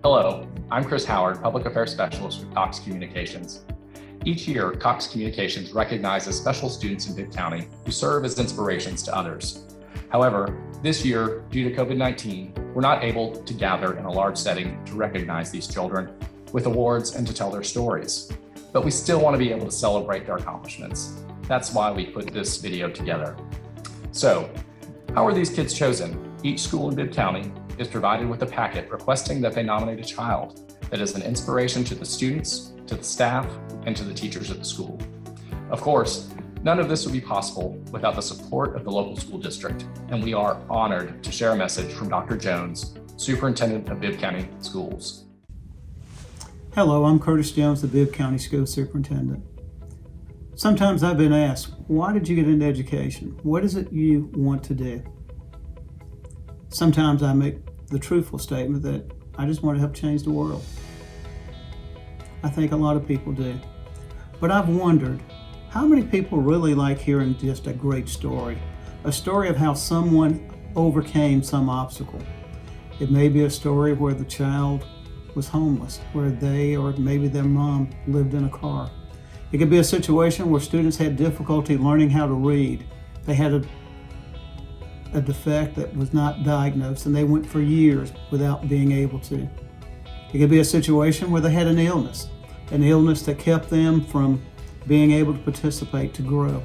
Hello, I'm Chris Howard, Public Affairs Specialist with Cox Communications. Each year, Cox Communications recognizes special students in Bibb County who serve as inspirations to others. However, this year, due to COVID-19, we're not able to gather in a large setting to recognize these children with awards and to tell their stories. But we still want to be able to celebrate their accomplishments. That's why we put this video together. So, how are these kids chosen? Each school in Bibb County is provided with a packet requesting that they nominate a child that is an inspiration to the students, to the staff, and to the teachers at the school. Of course, none of this would be possible without the support of the local school district, and we are honored to share a message from Dr. Jones, Superintendent of Bibb County Schools. Hello, I'm Curtis Jones, the Bibb County School Superintendent. Sometimes I've been asked, why did you get into education? What is it you want to do? Sometimes I make the truthful statement that I just want to help change the world. I think a lot of people do. But I've wondered, how many people really like hearing just a great story? A story of how someone overcame some obstacle. It may be a story where the child was homeless, where they or maybe their mom lived in a car. It could be a situation where students had difficulty learning how to read. They had a defect that was not diagnosed and they went for years without being able to. It could be a situation where they had an illness that kept them from being able to participate, to grow.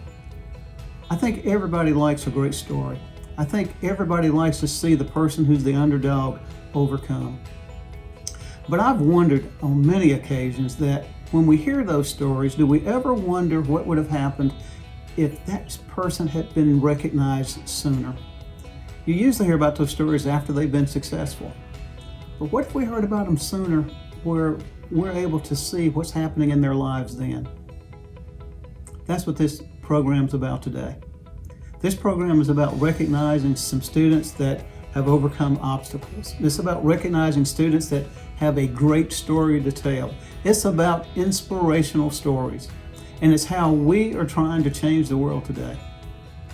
I think everybody likes a great story. I think everybody likes to see the person who's the underdog overcome. But I've wondered on many occasions that when we hear those stories, do we ever wonder what would have happened if that person had been recognized sooner? You usually hear about those stories after they've been successful. But what if we heard about them sooner, where we're able to see what's happening in their lives then? That's what this program's about today. This program is about recognizing some students that have overcome obstacles. It's about recognizing students that have a great story to tell. It's about inspirational stories. And it's how we are trying to change the world today.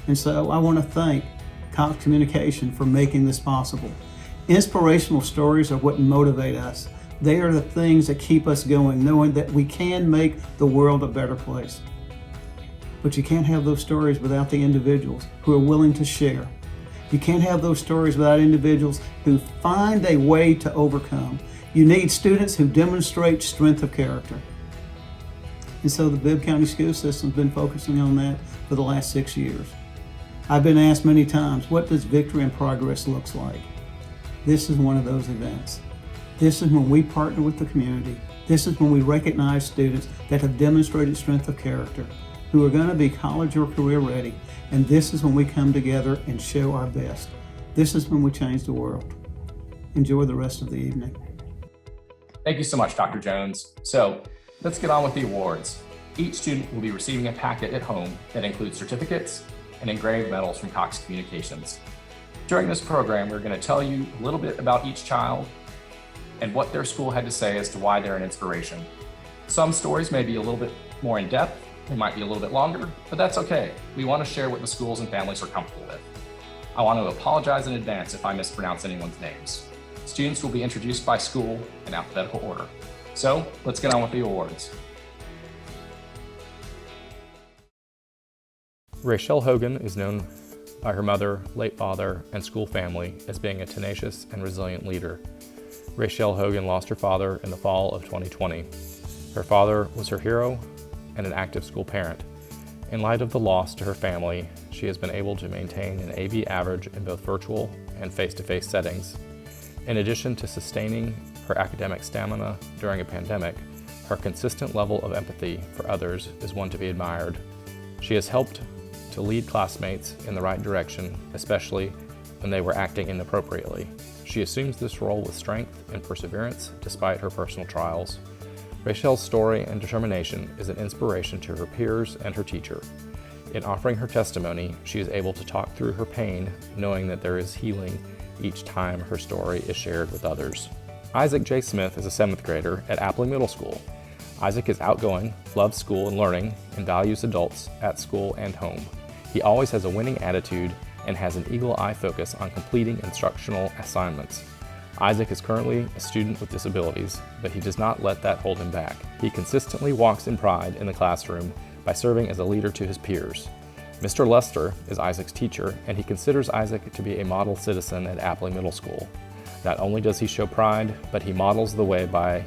And so I want to thank Cox Communication for making this possible. Inspirational stories are what motivate us. They are the things that keep us going, knowing that we can make the world a better place. But you can't have those stories without the individuals who are willing to share. You can't have those stories without individuals who find a way to overcome. You need students who demonstrate strength of character. And so the Bibb County School System's been focusing on that for the last 6 years. I've been asked many times, what does Victory and Progress looks like? This is one of those events. This is when we partner with the community. This is when we recognize students that have demonstrated strength of character, who are going to be college or career ready. And this is when we come together and show our best. This is when we change the world. Enjoy the rest of the evening. Thank you so much, Dr. Jones. So let's get on with the awards. Each student will be receiving a packet at home that includes certificates and engraved medals from Cox Communications. During this program, we're going to tell you a little bit about each child and what their school had to say as to why they're an inspiration. Some stories may be a little bit more in depth, they might be a little bit longer, but that's okay. We want to share what the schools and families are comfortable with. I want to apologize in advance if I mispronounce anyone's names. Students will be introduced by school in alphabetical order. So let's get on with the awards. Rachelle Hogan is known by her mother, late father, and school family as being a tenacious and resilient leader. Rachelle Hogan lost her father in the fall of 2020. Her father was her hero and an active school parent. In light of the loss to her family, she has been able to maintain an AB average in both virtual and face-to-face settings. In addition to sustaining her academic stamina during a pandemic, her consistent level of empathy for others is one to be admired. She has helped to lead classmates in the right direction, especially when they were acting inappropriately. She assumes this role with strength and perseverance despite her personal trials. Rachelle's story and determination is an inspiration to her peers and her teacher. In offering her testimony, she is able to talk through her pain, knowing that there is healing each time her story is shared with others. Isaac J. Smith is a 7th grader at Appley Middle School. Isaac is outgoing, loves school and learning, and values adults at school and home. He always has a winning attitude and has an eagle-eye focus on completing instructional assignments. Isaac is currently a student with disabilities, but he does not let that hold him back. He consistently walks in pride in the classroom by serving as a leader to his peers. Mr. Lester is Isaac's teacher, and he considers Isaac to be a model citizen at Appling Middle School. Not only does he show pride, but he models the way by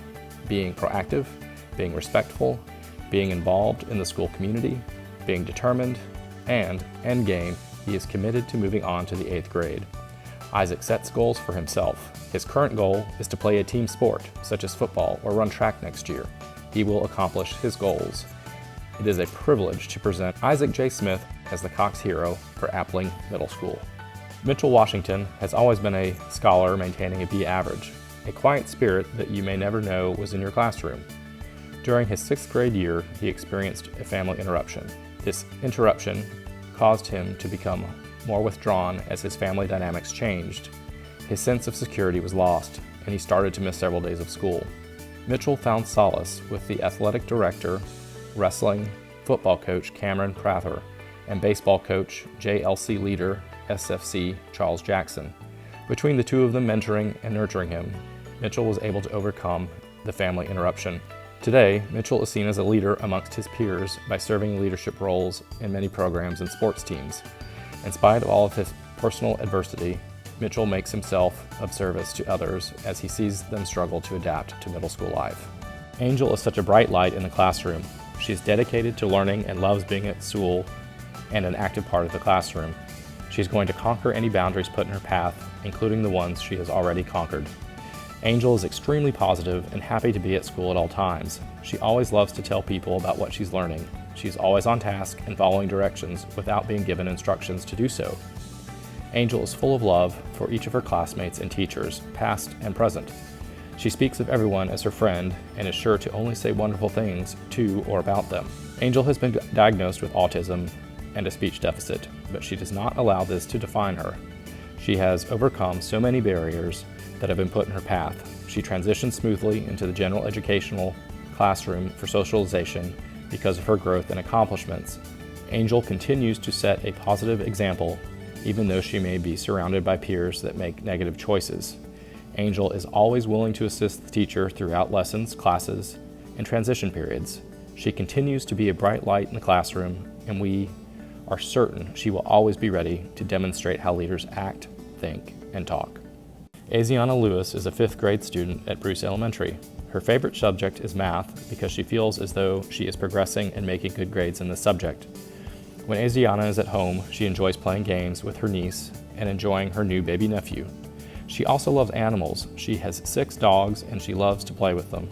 being proactive, being respectful, being involved in the school community, being determined, and, end game, he is committed to moving on to the 8th grade. Isaac sets goals for himself. His current goal is to play a team sport, such as football or run track next year. He will accomplish his goals. It is a privilege to present Isaac J. Smith as the Cox Hero for Appling Middle School. Mitchell Washington has always been a scholar maintaining a B average, a quiet spirit that you may never know was in your classroom. During his 6th grade year, he experienced a family interruption. This interruption caused him to become more withdrawn as his family dynamics changed. His sense of security was lost, and he started to miss several days of school. Mitchell found solace with the athletic director, wrestling, football coach Cameron Prather, and baseball coach, JLC leader, SFC Charles Jackson. Between the two of them mentoring and nurturing him, Mitchell was able to overcome the family interruption. Today, Mitchell is seen as a leader amongst his peers by serving leadership roles in many programs and sports teams. In spite of all of his personal adversity, Mitchell makes himself of service to others as he sees them struggle to adapt to middle school life. Angel is such a bright light in the classroom. She is dedicated to learning and loves being at school and an active part of the classroom. She is going to conquer any boundaries put in her path, including the ones she has already conquered. Angel is extremely positive and happy to be at school at all times. She always loves to tell people about what she's learning. She's always on task and following directions without being given instructions to do so. Angel is full of love for each of her classmates and teachers, past and present. She speaks of everyone as her friend and is sure to only say wonderful things to or about them. Angel has been diagnosed with autism and a speech deficit, but she does not allow this to define her. She has overcome so many barriers that have been put in her path. She transitioned smoothly into the general educational classroom for socialization because of her growth and accomplishments. Angel continues to set a positive example, even though she may be surrounded by peers that make negative choices. Angel is always willing to assist the teacher throughout lessons, classes, and transition periods. She continues to be a bright light in the classroom, and we are certain she will always be ready to demonstrate how leaders act, think, and talk. Asiana Lewis is a 5th grade student at Bruce Elementary. Her favorite subject is math because she feels as though she is progressing and making good grades in this subject. When Asiana is at home, she enjoys playing games with her niece and enjoying her new baby nephew. She also loves animals. She has 6 dogs and she loves to play with them.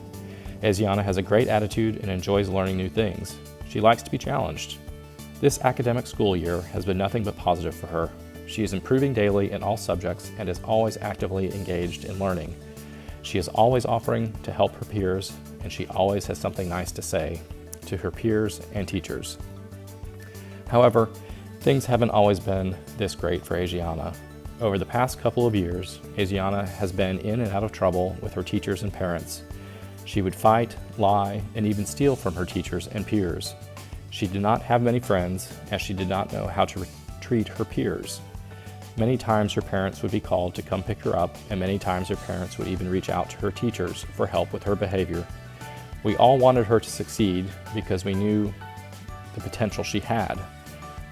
Asiana has a great attitude and enjoys learning new things. She likes to be challenged. This academic school year has been nothing but positive for her. She is improving daily in all subjects and is always actively engaged in learning. She is always offering to help her peers, and she always has something nice to say to her peers and teachers. However, things haven't always been this great for Asiana. Over the past couple of years, Asiana has been in and out of trouble with her teachers and parents. She would fight, lie, and even steal from her teachers and peers. She did not have many friends, as she did not know how to treat her peers. Many times her parents would be called to come pick her up, and many times her parents would even reach out to her teachers for help with her behavior. We all wanted her to succeed because we knew the potential she had.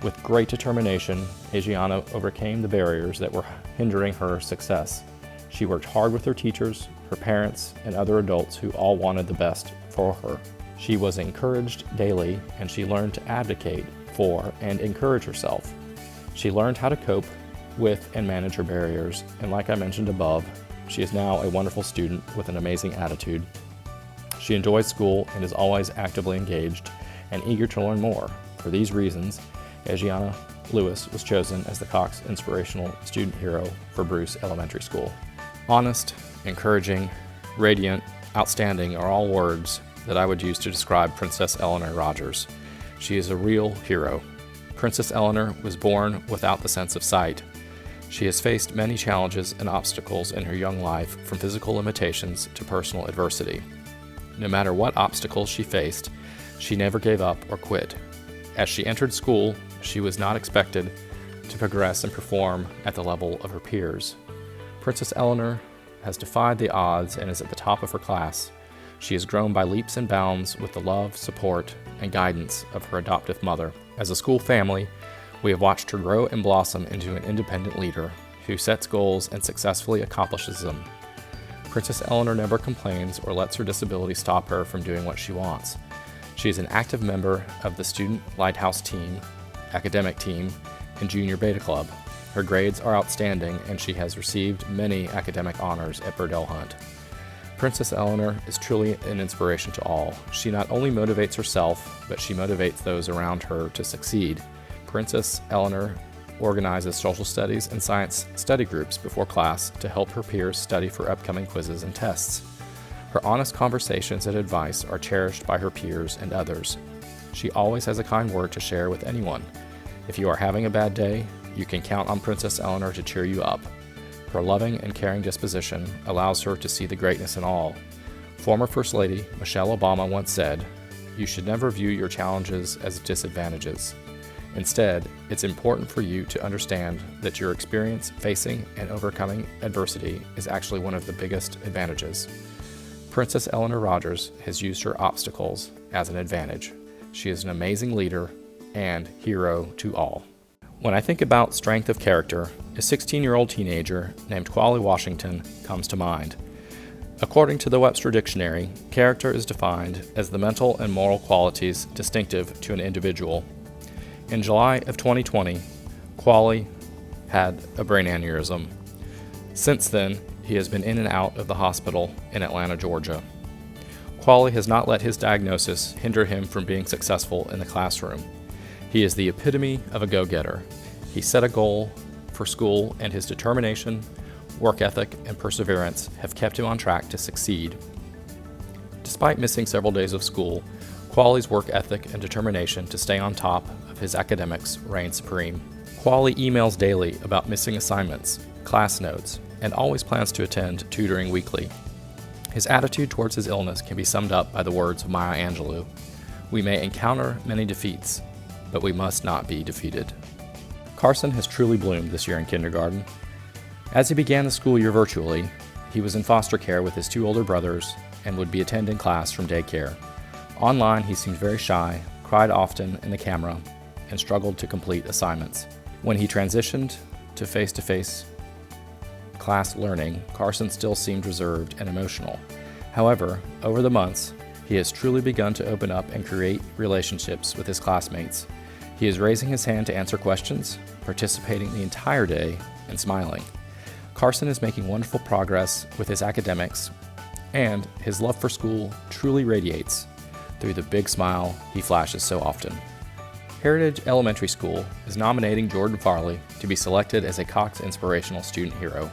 With great determination, Asiana overcame the barriers that were hindering her success. She worked hard with her teachers, her parents, and other adults who all wanted the best for her. She was encouraged daily, and she learned to advocate for and encourage herself. She learned how to cope with and manage her barriers, and like I mentioned above, she is now a wonderful student with an amazing attitude. She enjoys school and is always actively engaged and eager to learn more. For these reasons, Asiana Lewis was chosen as the Cox Inspirational Student Hero for Bruce Elementary School. Honest, encouraging, radiant, outstanding are all words that I would use to describe Princess Eleanor Rogers. She is a real hero. Princess Eleanor was born without the sense of sight. She has faced many challenges and obstacles in her young life, from physical limitations to personal adversity. No matter what obstacles she faced, she never gave up or quit. As she entered school, she was not expected to progress and perform at the level of her peers. Princess Eleanor has defied the odds and is at the top of her class. She has grown by leaps and bounds with the love, support, and guidance of her adoptive mother. As a school family, we have watched her grow and blossom into an independent leader who sets goals and successfully accomplishes them. Princess Eleanor never complains or lets her disability stop her from doing what she wants. She is an active member of the Student Lighthouse team, academic team, and Junior Beta Club. Her grades are outstanding, and she has received many academic honors at Burdell Hunt. Princess Eleanor is truly an inspiration to all. She not only motivates herself, but she motivates those around her to succeed. Princess Eleanor organizes social studies and science study groups before class to help her peers study for upcoming quizzes and tests. Her honest conversations and advice are cherished by her peers and others. She always has a kind word to share with anyone. If you are having a bad day, you can count on Princess Eleanor to cheer you up. Her loving and caring disposition allows her to see the greatness in all. Former First Lady Michelle Obama once said, "You should never view your challenges as disadvantages. Instead, it's important for you to understand that your experience facing and overcoming adversity is actually one of the biggest advantages." Princess Eleanor Rogers has used her obstacles as an advantage. She is an amazing leader and hero to all. When I think about strength of character, a 16-year-old teenager named Quali Washington comes to mind. According to the Webster Dictionary, character is defined as the mental and moral qualities distinctive to an individual. In July of 2020, Quali had a brain aneurysm. Since then, he has been in and out of the hospital in Atlanta, Georgia. Quali has not let his diagnosis hinder him from being successful in the classroom. He is the epitome of a go-getter. He set a goal for school, and his determination, work ethic, and perseverance have kept him on track to succeed. Despite missing several days of school, Quali's work ethic and determination to stay on top of his academics reign supreme. Quali emails daily about missing assignments, class notes, and always plans to attend tutoring weekly. His attitude towards his illness can be summed up by the words of Maya Angelou: "We may encounter many defeats, but we must not be defeated." Carson has truly bloomed this year in kindergarten. As he began the school year virtually, he was in foster care with his two older brothers and would be attending class from daycare. Online, he seemed very shy, cried often in the camera, and struggled to complete assignments. When he transitioned to face-to-face class learning, Carson still seemed reserved and emotional. However, over the months, he has truly begun to open up and create relationships with his classmates. He is raising his hand to answer questions, participating the entire day, and smiling. Carson is making wonderful progress with his academics, and his love for school truly radiates through the big smile he flashes so often. Heritage Elementary School is nominating Jordan Farley to be selected as a Cox Inspirational Student Hero.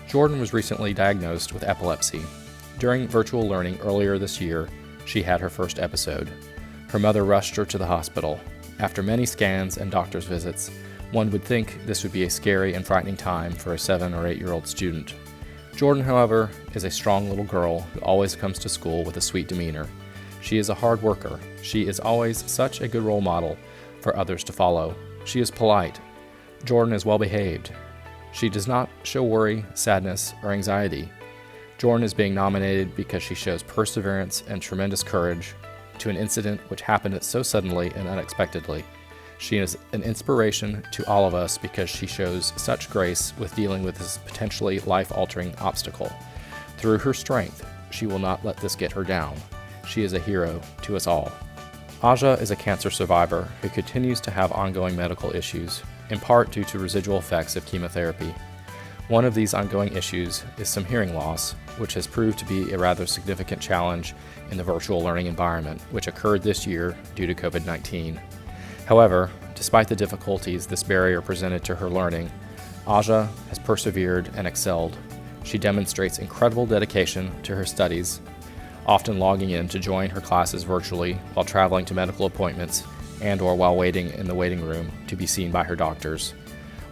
Jordan was recently diagnosed with epilepsy. During virtual learning earlier this year, she had her first episode. Her mother rushed her to the hospital. After many scans and doctor's visits, one would think this would be a scary and frightening time for a 7 or 8-year-old student. Jordan, however, is a strong little girl who always comes to school with a sweet demeanor. She is a hard worker. She is always such a good role model for others to follow. She is polite. Jordan is well behaved. She does not show worry, sadness, or anxiety. Jordan is being nominated because she shows perseverance and tremendous courage to an incident which happened so suddenly and unexpectedly. She is an inspiration to all of us because she shows such grace with dealing with this potentially life-altering obstacle. Through her strength, she will not let this get her down. She is a hero to us all. Aja is a cancer survivor who continues to have ongoing medical issues, in part due to residual effects of chemotherapy. One of these ongoing issues is some hearing loss, which has proved to be a rather significant challenge in the virtual learning environment, which occurred this year due to COVID-19. However, despite the difficulties this barrier presented to her learning, Aja has persevered and excelled. She demonstrates incredible dedication to her studies, often logging in to join her classes virtually while traveling to medical appointments and/or while waiting in the waiting room to be seen by her doctors.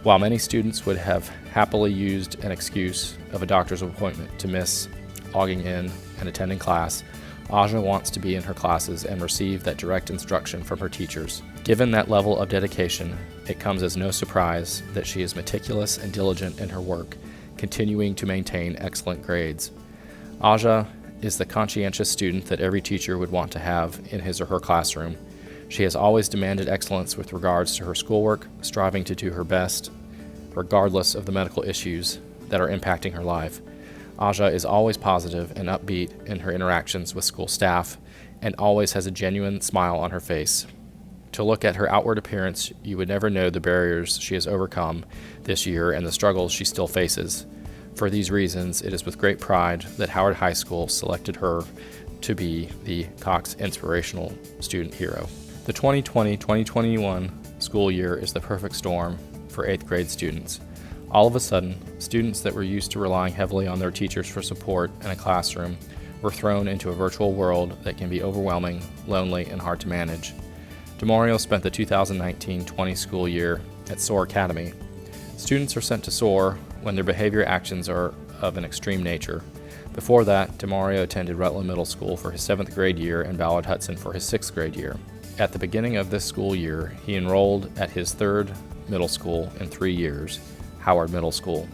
While many students would have happily used an excuse of a doctor's appointment to miss logging in and attending class, Aja wants to be in her classes and receive that direct instruction from her teachers. Given that level of dedication, it comes as no surprise that she is meticulous and diligent in her work, continuing to maintain excellent grades. Aja is the conscientious student that every teacher would want to have in his or her classroom. She has always demanded excellence with regards to her schoolwork, striving to do her best, regardless of the medical issues that are impacting her life. Aja is always positive and upbeat in her interactions with school staff and always has a genuine smile on her face. To look at her outward appearance, you would never know the barriers she has overcome this year and the struggles she still faces. For these reasons, it is with great pride that Howard High School selected her to be the Cox Inspirational Student Hero. The 2020-2021 school year is the perfect storm for 8th grade students. All of a sudden, students that were used to relying heavily on their teachers for support in a classroom were thrown into a virtual world that can be overwhelming, lonely, and hard to manage. DeMario spent the 2019-20 school year at SOAR Academy. Students are sent to SOAR when their behavior actions are of an extreme nature. Before that, DeMario attended Rutland Middle School for his 7th grade year and Ballard Hudson for his 6th grade year. At the beginning of this school year, he enrolled at his 3rd middle school in 3 years, Howard Middle School.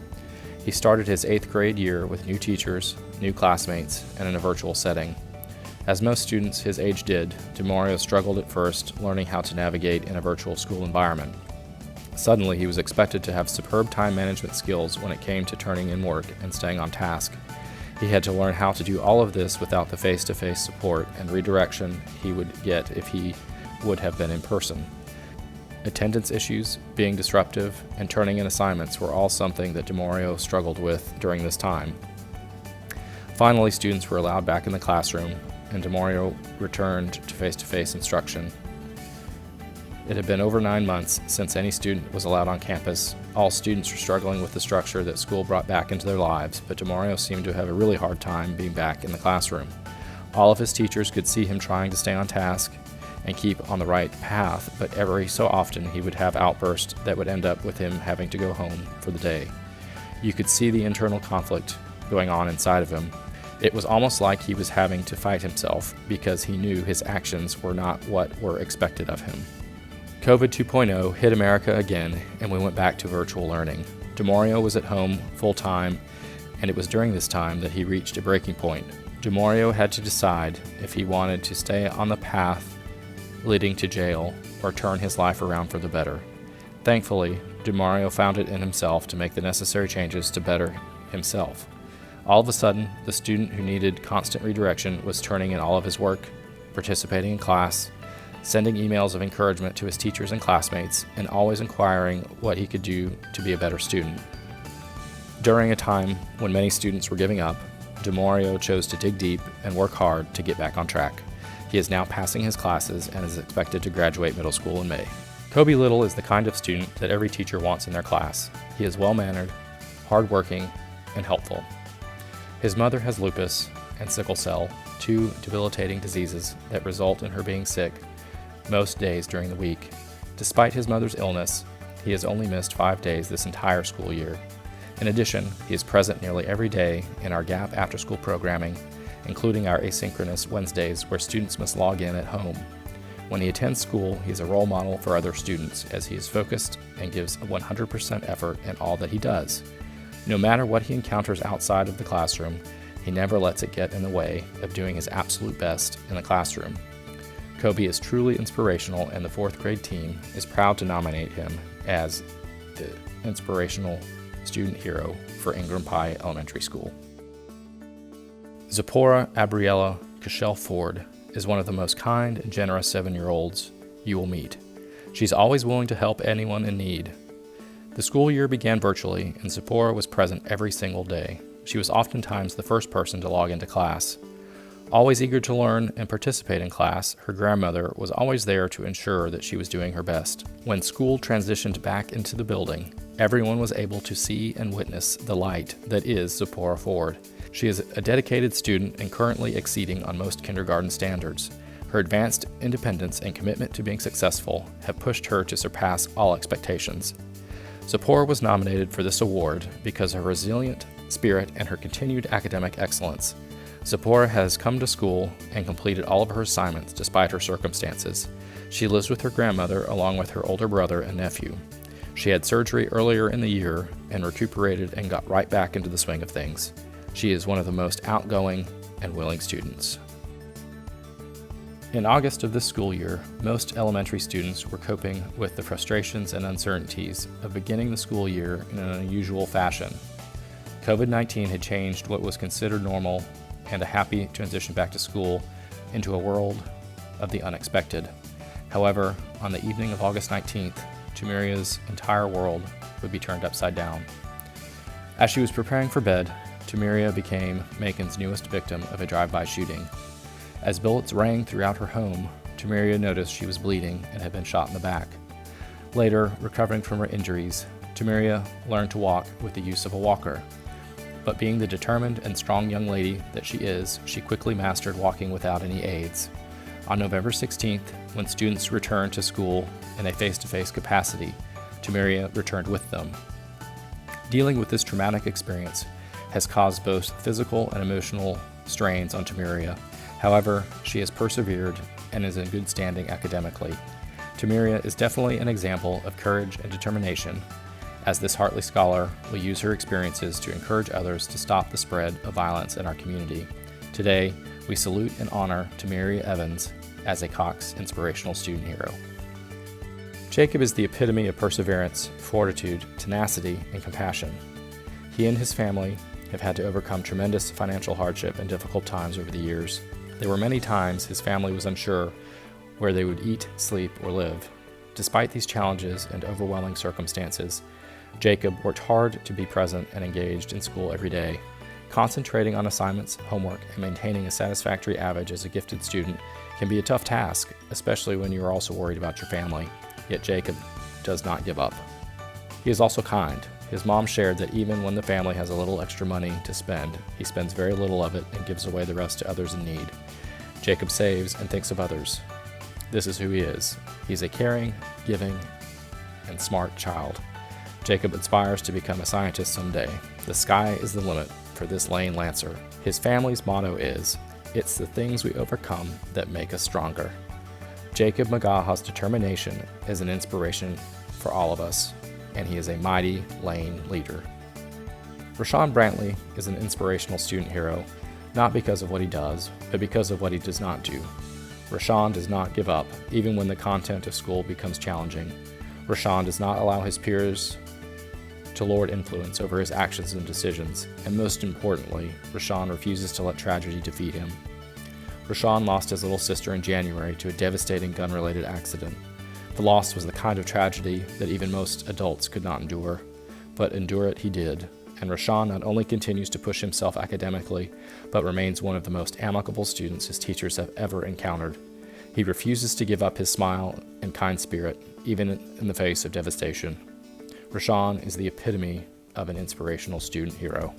He started his 8th grade year with new teachers, new classmates, and in a virtual setting. As most students his age did, DeMario struggled at first learning how to navigate in a virtual school environment. Suddenly, he was expected to have superb time management skills when it came to turning in work and staying on task. He had to learn how to do all of this without the face-to-face support and redirection he would get if he would have been in person. Attendance issues, being disruptive, and turning in assignments were all something that DeMario struggled with during this time. Finally, students were allowed back in the classroom, and DeMario returned to face-to-face instruction. It had been over 9 months since any student was allowed on campus. All students were struggling with the structure that school brought back into their lives, but DeMario seemed to have a really hard time being back in the classroom. All of his teachers could see him trying to stay on task and keep on the right path, but every so often he would have outbursts that would end up with him having to go home for the day. You could see the internal conflict going on inside of him. It was almost like he was having to fight himself because he knew his actions were not what were expected of him. COVID 2.0 hit America again, and we went back to virtual learning. DeMario was at home full-time, and it was during this time that he reached a breaking point. DeMario had to decide if he wanted to stay on the path leading to jail or turn his life around for the better. Thankfully, DeMario found it in himself to make the necessary changes to better himself. All of a sudden, the student who needed constant redirection was turning in all of his work, participating in class, sending emails of encouragement to his teachers and classmates, and always inquiring what he could do to be a better student. During a time when many students were giving up, DeMario chose to dig deep and work hard to get back on track. He is now passing his classes and is expected to graduate middle school in May. Kobe Little is the kind of student that every teacher wants in their class. He is well-mannered, hardworking, and helpful. His mother has lupus and sickle cell, 2 debilitating diseases that result in her being sick most days during the week. Despite his mother's illness, he has only missed 5 days this entire school year. In addition, he is present nearly every day in our GAP after-school programming, including our asynchronous Wednesdays where students must log in at home. When he attends school, he is a role model for other students as he is focused and gives a 100% effort in all that he does. No matter what he encounters outside of the classroom, he never lets it get in the way of doing his absolute best in the classroom. Kobe is truly inspirational, and the 4th grade team is proud to nominate him as the Inspirational Student Hero for Ingram Pie Elementary School. Zipporah Abriella Cashel Ford is one of the most kind and generous 7-year-olds you will meet. She's always willing to help anyone in need. The school year began virtually, and Zipporah was present every single day. She was oftentimes the first person to log into class. Always eager to learn and participate in class, her grandmother was always there to ensure that she was doing her best. When school transitioned back into the building, everyone was able to see and witness the light that is Zipporah Ford. She is a dedicated student and currently exceeding on most kindergarten standards. Her advanced independence and commitment to being successful have pushed her to surpass all expectations. Zipporah was nominated for this award because of her resilient spirit and her continued academic excellence. Zipporah has come to school and completed all of her assignments despite her circumstances. She lives with her grandmother along with her older brother and nephew. She had surgery earlier in the year and recuperated and got right back into the swing of things. She is one of the most outgoing and willing students. In August of this school year, most elementary students were coping with the frustrations and uncertainties of beginning the school year in an unusual fashion. COVID-19 had changed what was considered normal and a happy transition back to school into a world of the unexpected. However, on the evening of August 19th, Tamiria's entire world would be turned upside down. As she was preparing for bed, Tamiria became Macon's newest victim of a drive-by shooting. As bullets rang throughout her home, Tamiria noticed she was bleeding and had been shot in the back. Later, recovering from her injuries, Tamiria learned to walk with the use of a walker. But being the determined and strong young lady that she is, she quickly mastered walking without any aids. On November 16th, when students returned to school in a face-to-face capacity, Tamiria returned with them. Dealing with this traumatic experience has caused both physical and emotional strains on Tamiria. However, she has persevered and is in good standing academically. Tamiria is definitely an example of courage and determination, as this Hartley Scholar will use her experiences to encourage others to stop the spread of violence in our community. Today, we salute and honor Tamiria Evans as a Cox Inspirational Student Hero. Jacob is the epitome of perseverance, fortitude, tenacity, and compassion. He and his family have had to overcome tremendous financial hardship and difficult times over the years. There were many times his family was unsure where they would eat, sleep, or live. Despite these challenges and overwhelming circumstances, Jacob worked hard to be present and engaged in school every day. Concentrating on assignments, homework, and maintaining a satisfactory average as a gifted student can be a tough task, especially when you are also worried about your family. Yet Jacob does not give up. He is also kind. His mom shared that even when the family has a little extra money to spend, he spends very little of it and gives away the rest to others in need. Jacob saves and thinks of others. This is who he is. He's a caring, giving, and smart child. Jacob aspires to become a scientist someday. The sky is the limit for this Lane Lancer. His family's motto is, "It's the things we overcome that make us stronger." Jacob Magaha's determination is an inspiration for all of us, and he is a mighty Lane leader. Rashawn Brantley is an inspirational student hero, not because of what he does, but because of what he does not do. Rashawn does not give up, even when the content of school becomes challenging. Rashawn does not allow his peers to lord influence over his actions and decisions, and most importantly, Rashawn refuses to let tragedy defeat him. Rashawn lost his little sister in January to a devastating gun-related accident. The loss was the kind of tragedy that even most adults could not endure, but endure it he did, and Rashawn not only continues to push himself academically, but remains one of the most amicable students his teachers have ever encountered. He refuses to give up his smile and kind spirit, even in the face of devastation. Rashawn is the epitome of an inspirational student hero.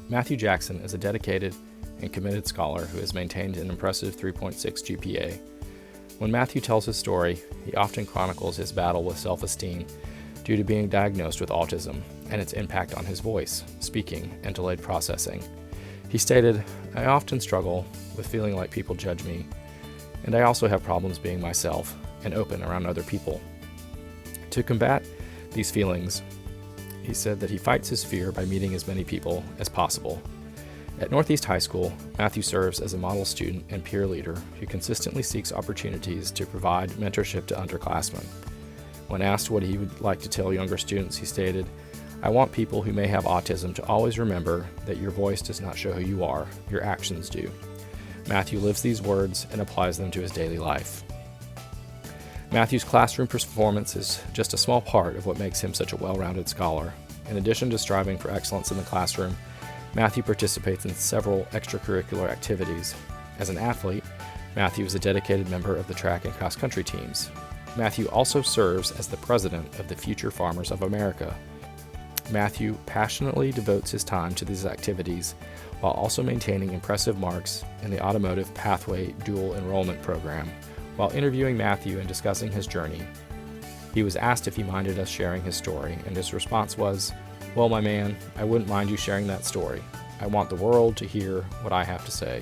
Matthew Jackson is a dedicated and committed scholar who has maintained an impressive 3.6 GPA. When Matthew tells his story, he often chronicles his battle with self-esteem due to being diagnosed with autism and its impact on his voice, speaking, and delayed processing. He stated, "I often struggle with feeling like people judge me, and I also have problems being myself and open around other people." To combat these feelings, he said that he fights his fear by meeting as many people as possible. At Northeast High School, Matthew serves as a model student and peer leader who consistently seeks opportunities to provide mentorship to underclassmen. When asked what he would like to tell younger students, he stated, "I want people who may have autism to always remember that your voice does not show who you are, your actions do." Matthew lives these words and applies them to his daily life. Matthew's classroom performance is just a small part of what makes him such a well-rounded scholar. In addition to striving for excellence in the classroom, Matthew participates in several extracurricular activities. As an athlete, Matthew is a dedicated member of the track and cross-country teams. Matthew also serves as the president of the Future Farmers of America. Matthew passionately devotes his time to these activities while also maintaining impressive marks in the Automotive Pathway Dual Enrollment Program. While interviewing Matthew and discussing his journey, he was asked if he minded us sharing his story, and his response was, "Well, my man, I wouldn't mind you sharing that story. I want the world to hear what I have to say."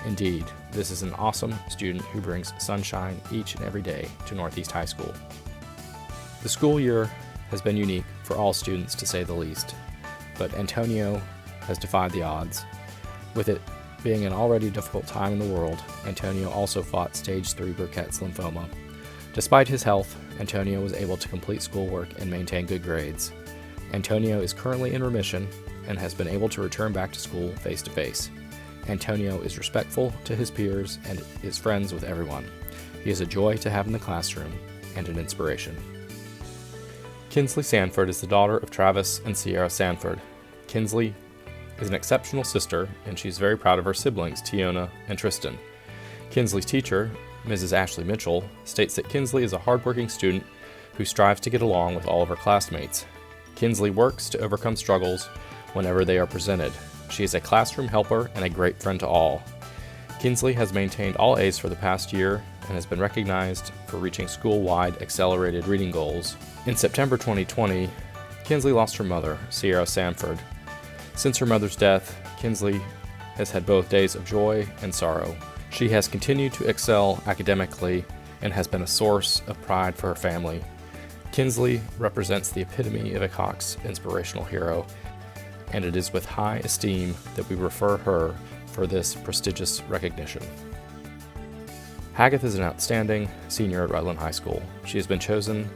Indeed, this is an awesome student who brings sunshine each and every day to Northeast High School. The school year has been unique for all students to say the least, but Antonio has defied the odds. With it being an already difficult time in the world, Antonio also fought stage 3 Burkitt's lymphoma. Despite his health, Antonio was able to complete schoolwork and maintain good grades. Antonio is currently in remission and has been able to return back to school face-to-face. Antonio is respectful to his peers and is friends with everyone. He is a joy to have in the classroom and an inspiration. Kinsley Sanford is the daughter of Travis and Sierra Sanford. Kinsley is an exceptional sister, and she's very proud of her siblings, Tiona and Tristan. Kinsley's teacher, Mrs. Ashley Mitchell, states that Kinsley is a hardworking student who strives to get along with all of her classmates. Kinsley works to overcome struggles whenever they are presented. She is a classroom helper and a great friend to all. Kinsley has maintained all A's for the past year and has been recognized for reaching school-wide accelerated reading goals. In September 2020, Kinsley lost her mother, Sierra Sanford. Since her mother's death, Kinsley has had both days of joy and sorrow. She has continued to excel academically and has been a source of pride for her family. Kinsley represents the epitome of a Cox Inspirational Hero, and it is with high esteem that we refer her for this prestigious recognition. Haggith is an outstanding senior at Rutland High School. She has been chosen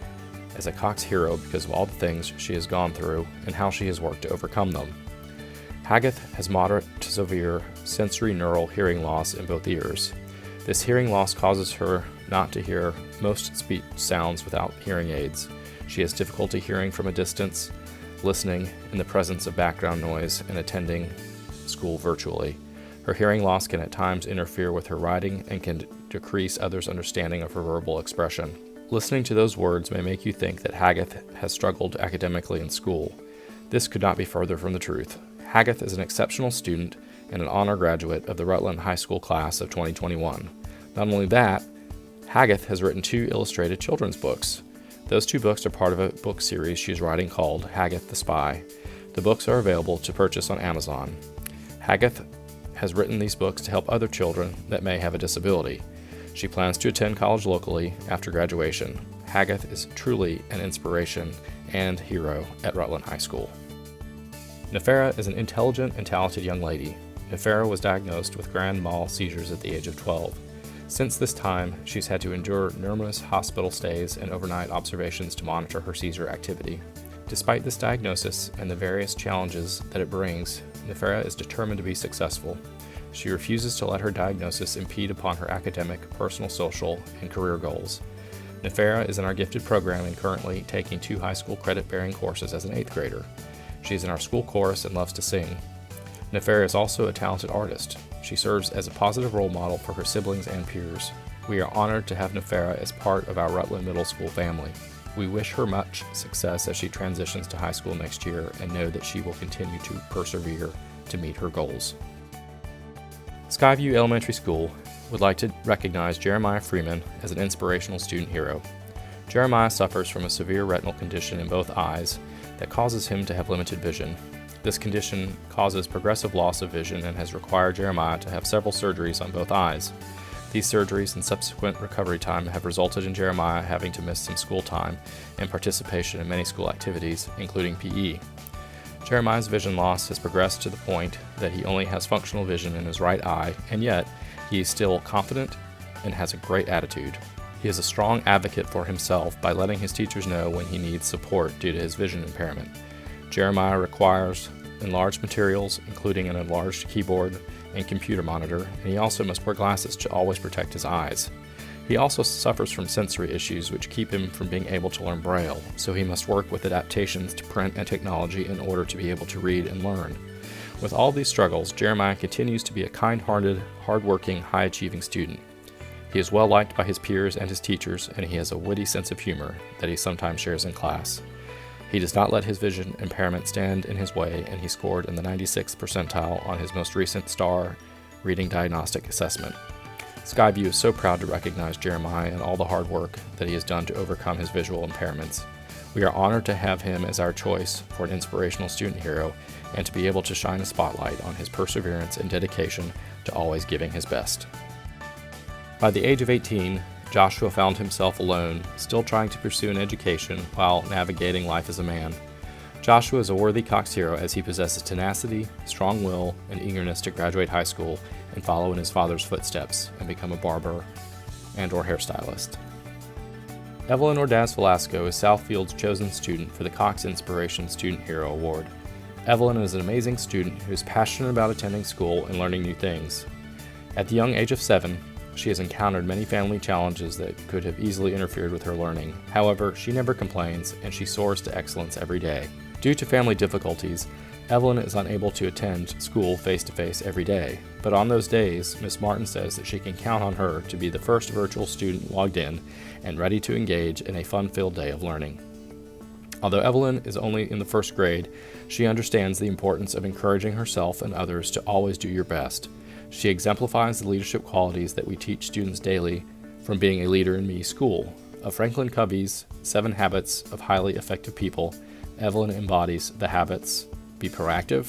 as a Cox hero because of all the things she has gone through and how she has worked to overcome them. Haggith has moderate to severe sensory neural hearing loss in both ears. This hearing loss causes her not to hear most speech sounds without hearing aids. She has difficulty hearing from a distance, listening in the presence of background noise, and attending school virtually. Her hearing loss can at times interfere with her writing and can decrease others' understanding of her verbal expression. Listening to those words may make you think that Haggith has struggled academically in school. This could not be further from the truth. Haggith is an exceptional student and an honor graduate of the Rutland High School class of 2021. Not only that, Haggith has written 2 illustrated children's books. Those 2 books are part of a book series she is writing called Haggith the Spy. The books are available to purchase on Amazon. Haggith has written these books to help other children that may have a disability. She plans to attend college locally after graduation. Haggith is truly an inspiration and hero at Rutland High School. Nefera is an intelligent and talented young lady. Nefera was diagnosed with grand mal seizures at the age of 12. Since this time, she's had to endure numerous hospital stays and overnight observations to monitor her seizure activity. Despite this diagnosis and the various challenges that it brings, Nefera is determined to be successful. She refuses to let her diagnosis impede upon her academic, personal, social, and career goals. Nefera is in our gifted program and currently taking 2 high school credit-bearing courses as an 8th grader. She is in our school chorus and loves to sing. Nefera is also a talented artist. She serves as a positive role model for her siblings and peers. We are honored to have Nefera as part of our Rutland Middle School family. We wish her much success as she transitions to high school next year and know that she will continue to persevere to meet her goals. Skyview Elementary School would like to recognize Jeremiah Freeman as an inspirational student hero. Jeremiah suffers from a severe retinal condition in both eyes that causes him to have limited vision. This condition causes progressive loss of vision and has required Jeremiah to have several surgeries on both eyes. These surgeries and subsequent recovery time have resulted in Jeremiah having to miss some school time and participation in many school activities, including PE. Jeremiah's vision loss has progressed to the point that he only has functional vision in his right eye, and yet he is still confident and has a great attitude. He is a strong advocate for himself by letting his teachers know when he needs support due to his vision impairment. Jeremiah requires enlarged materials, including an enlarged keyboard and computer monitor, and he also must wear glasses to always protect his eyes. He also suffers from sensory issues which keep him from being able to learn Braille, so he must work with adaptations to print and technology in order to be able to read and learn. With all these struggles, Jeremiah continues to be a kind-hearted, hard-working, high-achieving student. He is well liked by his peers and his teachers, and he has a witty sense of humor that he sometimes shares in class. He does not let his vision impairment stand in his way, and he scored in the 96th percentile on his most recent STAR reading diagnostic assessment. Skyview is so proud to recognize Jeremiah and all the hard work that he has done to overcome his visual impairments. We are honored to have him as our choice for an inspirational student hero and to be able to shine a spotlight on his perseverance and dedication to always giving his best. By the age of 18, Joshua found himself alone, still trying to pursue an education while navigating life as a man. Joshua is a worthy Cox hero as he possesses tenacity, strong will, and eagerness to graduate high school and follow in his father's footsteps and become a barber and/or hairstylist. Evelyn Ordaz Velasco is Southfield's chosen student for the Cox Inspirational Student Hero Award. Evelyn is an amazing student who is passionate about attending school and learning new things. At the young age of 7, she has encountered many family challenges that could have easily interfered with her learning. However, she never complains and she soars to excellence every day. Due to family difficulties, Evelyn is unable to attend school face-to-face every day, but on those days, Ms. Martin says that she can count on her to be the first virtual student logged in and ready to engage in a fun-filled day of learning. Although Evelyn is only in the first grade, she understands the importance of encouraging herself and others to always do your best. She exemplifies the leadership qualities that we teach students daily from Being a Leader in Me School. Of Franklin Covey's 7 Habits of Highly Effective People, Evelyn embodies the habits: be proactive,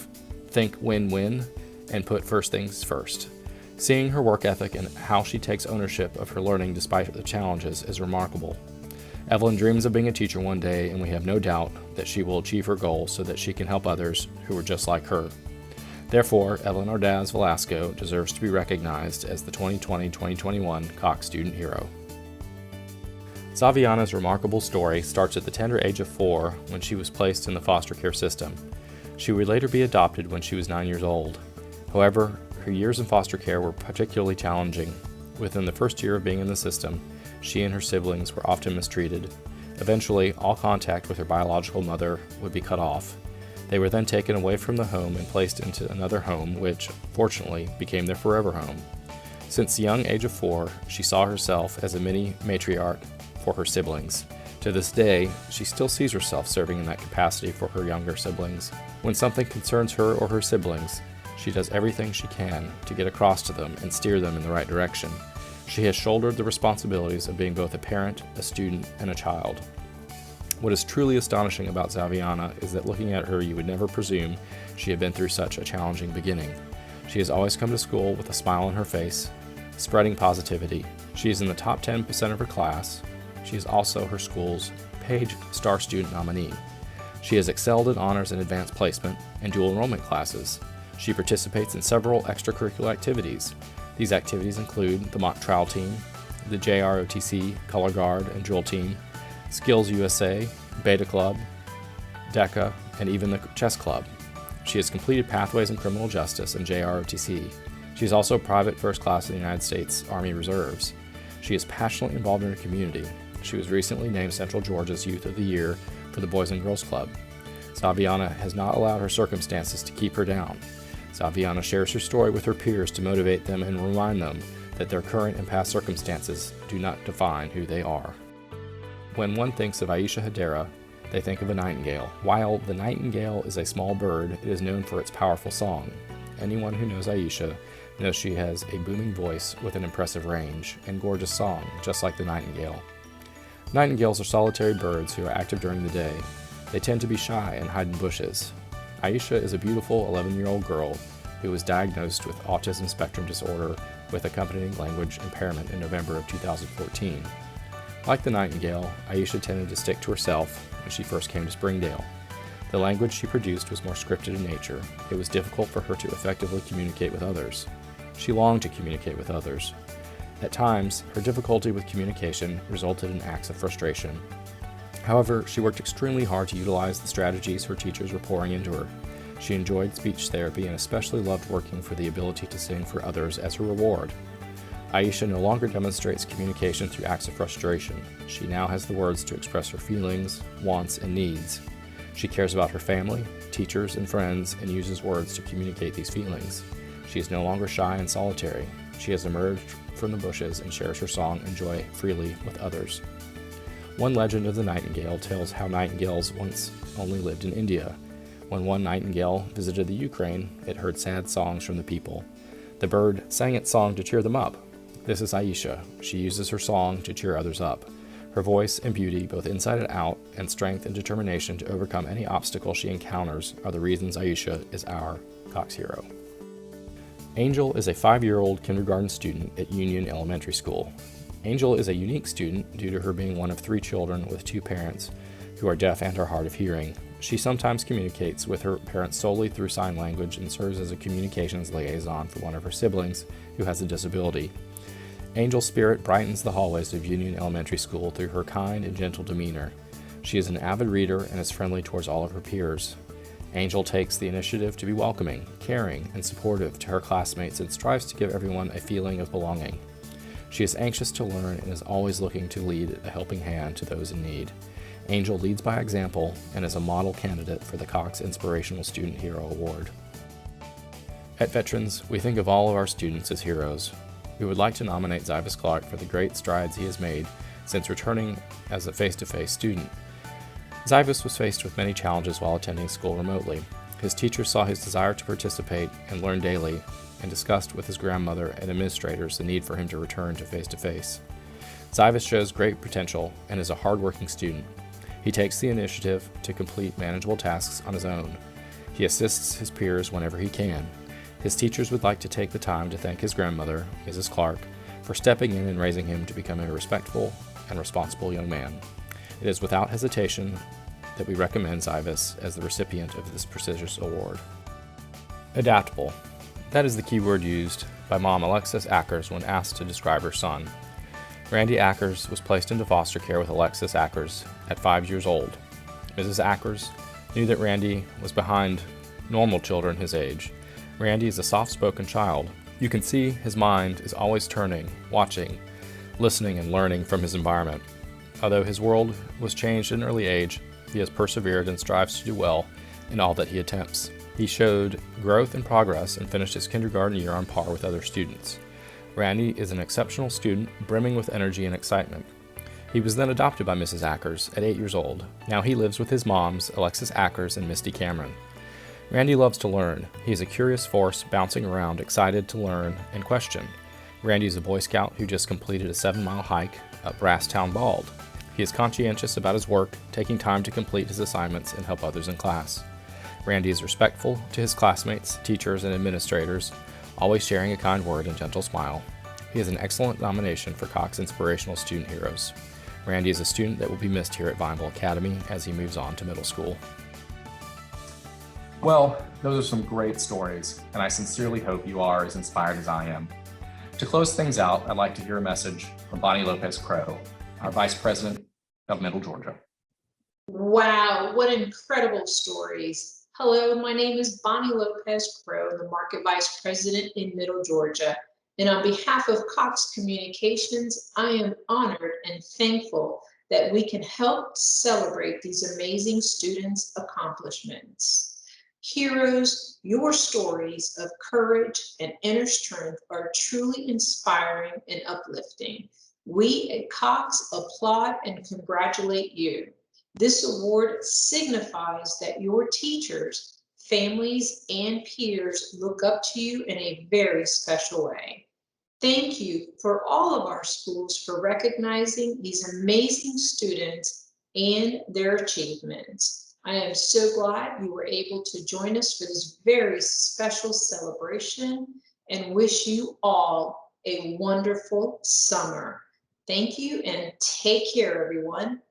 think win-win, and put first things first. Seeing her work ethic and how she takes ownership of her learning despite the challenges is remarkable. Evelyn dreams of being a teacher one day, and we have no doubt that she will achieve her goal so that she can help others who are just like her. Therefore, Evelyn Ordaz Velasco deserves to be recognized as the 2020-2021 Cox Student Hero. Xaviana's remarkable story starts at the tender age of 4 when she was placed in the foster care system. She would later be adopted when she was 9 years old. However, her years in foster care were particularly challenging. Within the first year of being in the system, she and her siblings were often mistreated. Eventually, all contact with her biological mother would be cut off. They were then taken away from the home and placed into another home, which, fortunately, became their forever home. Since the young age of 4, she saw herself as a mini matriarch for her siblings. To this day, she still sees herself serving in that capacity for her younger siblings. When something concerns her or her siblings, she does everything she can to get across to them and steer them in the right direction. She has shouldered the responsibilities of being both a parent, a student, and a child. What is truly astonishing about Xaviana is that looking at her, you would never presume she had been through such a challenging beginning. She has always come to school with a smile on her face, spreading positivity. She is in the top 10% of her class. She is also her school's Page Star Student nominee. She has excelled in honors and advanced placement and dual enrollment classes. She participates in several extracurricular activities. These activities include the mock trial team, the JROTC Color Guard and Drill team, Skills USA, Beta Club, DECA, and even the Chess Club. She has completed Pathways in Criminal Justice and JROTC. She is also a private first class in the United States Army Reserves. She is passionately involved in her community. She was recently named Central Georgia's Youth of the Year for the Boys and Girls Club. Xaviana has not allowed her circumstances to keep her down. Xaviana shares her story with her peers to motivate them and remind them that their current and past circumstances do not define who they are. When one thinks of Aisha Hadera, they think of a nightingale. While the nightingale is a small bird, it is known for its powerful song. Anyone who knows Aisha knows she has a booming voice with an impressive range and gorgeous song, just like the nightingale. Nightingales are solitary birds who are active during the day. They tend to be shy and hide in bushes. Aisha is a beautiful 11-year-old girl who was diagnosed with autism spectrum disorder with accompanying language impairment in November of 2014. Like the nightingale, Aisha tended to stick to herself when she first came to Springdale. The language she produced was more scripted in nature. It was difficult for her to effectively communicate with others. She longed to communicate with others. At times, her difficulty with communication resulted in acts of frustration. However, she worked extremely hard to utilize the strategies her teachers were pouring into her. She enjoyed speech therapy and especially loved working for the ability to sing for others as her reward. Aisha no longer demonstrates communication through acts of frustration. She now has the words to express her feelings, wants, and needs. She cares about her family, teachers, and friends, and uses words to communicate these feelings. She is no longer shy and solitary. She has emerged from the bushes and shares her song and joy freely with others. One legend of the nightingale tells how nightingales once only lived in India. When one nightingale visited the Ukraine, it heard sad songs from the people. The bird sang its song to cheer them up. This is Aisha. She uses her song to cheer others up. Her voice and beauty, both inside and out, and strength and determination to overcome any obstacle she encounters are the reasons Aisha is our Cox hero. Angel is a 5-year-old kindergarten student at Union Elementary School. Angel is a unique student due to her being one of 3 children with 2 parents who are deaf and are hard of hearing. She sometimes communicates with her parents solely through sign language and serves as a communications liaison for one of her siblings who has a disability. Angel's spirit brightens the hallways of Union Elementary School through her kind and gentle demeanor. She is an avid reader and is friendly towards all of her peers. Angel takes the initiative to be welcoming, caring, and supportive to her classmates and strives to give everyone a feeling of belonging. She is anxious to learn and is always looking to lead a helping hand to those in need. Angel leads by example and is a model candidate for the Cox Inspirational Student Hero Award. At Veterans, we think of all of our students as heroes. We would like to nominate Zyvis Clark for the great strides he has made since returning as a face-to-face student. Zyvis was faced with many challenges while attending school remotely. His teachers saw his desire to participate and learn daily and discussed with his grandmother and administrators the need for him to return to face-to-face. Zyvis shows great potential and is a hardworking student. He takes the initiative to complete manageable tasks on his own. He assists his peers whenever he can. His teachers would like to take the time to thank his grandmother, Mrs. Clark, for stepping in and raising him to become a respectful and responsible young man. It is without hesitation that we recommend Zyvis as the recipient of this prestigious award. Adaptable. That is the key word used by Mom Alexis Ackers when asked to describe her son. Randy Ackers was placed into foster care with Alexis Ackers at 5 years old. Mrs. Ackers knew that Randy was behind normal children his age. Randy is a soft-spoken child. You can see his mind is always turning, watching, listening, and learning from his environment. Although his world was changed at an early age, he has persevered and strives to do well in all that he attempts. He showed growth and progress and finished his kindergarten year on par with other students. Randy is an exceptional student, brimming with energy and excitement. He was then adopted by Mrs. Ackers at 8 years old. Now he lives with his moms, Alexis Ackers and Misty Cameron. Randy loves to learn. He is a curious force, bouncing around, excited to learn and question. Randy is a Boy Scout who just completed a 7-mile hike up Brasstown Bald. He is conscientious about his work, taking time to complete his assignments and help others in class. Randy is respectful to his classmates, teachers, and administrators, always sharing a kind word and gentle smile. He is an excellent nomination for Cox Inspirational Student Heroes. Randy is a student that will be missed here at Vineville Academy as he moves on to middle school. Well, those are some great stories, and I sincerely hope you are as inspired as I am. To close things out, I'd like to hear a message from Bonnie Lopez-Crow, our Vice President of Middle Georgia. Wow, what incredible stories. Hello, my name is Bonnie Lopez-Crow, the Market Vice President in Middle Georgia. And on behalf of Cox Communications, I am honored and thankful that we can help celebrate these amazing students' accomplishments. Heroes, your stories of courage and inner strength are truly inspiring and uplifting. We at Cox applaud and congratulate you. This award signifies that your teachers, families, and peers look up to you in a very special way. Thank you for all of our schools for recognizing these amazing students and their achievements. I am so glad you were able to join us for this very special celebration and wish you all a wonderful summer. Thank you and take care, everyone.